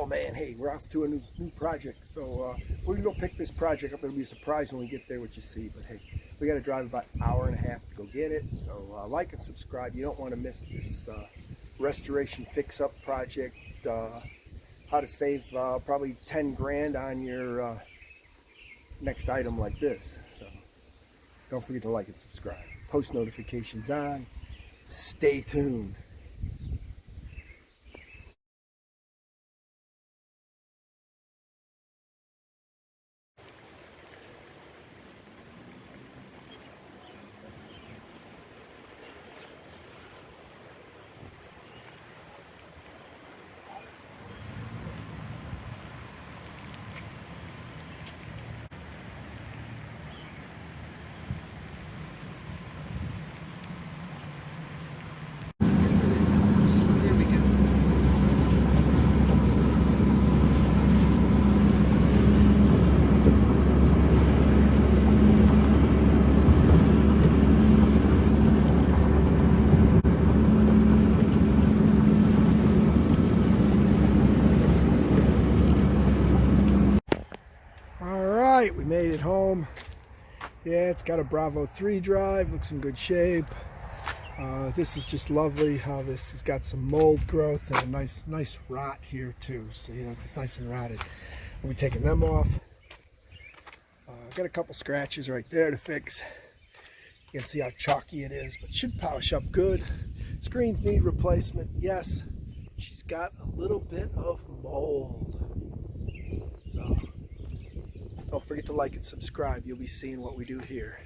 man, hey, we're off to a new project. So we're gonna go pick this project up. It'll be a surprise when we get there what you see. But hey, we got to drive about an hour and a half to go get it. So like and subscribe. You don't want to miss this restoration fix-up project. How to save probably 10 grand on your next item like this. So don't forget to like and subscribe. Post notifications on. Stay tuned. Alright, we made it home. Yeah, it's got a Bravo 3 drive, looks in good shape. This is just lovely how this has got some mold growth and a nice rot here too. So yeah, it's nice and rotted. We'll be taking them off. Got a couple scratches right there to fix. You can see how chalky it is, but should polish up good. Screens need replacement, yes. She's got a little bit of mold. So don't forget to like and subscribe. You'll be seeing what we do here.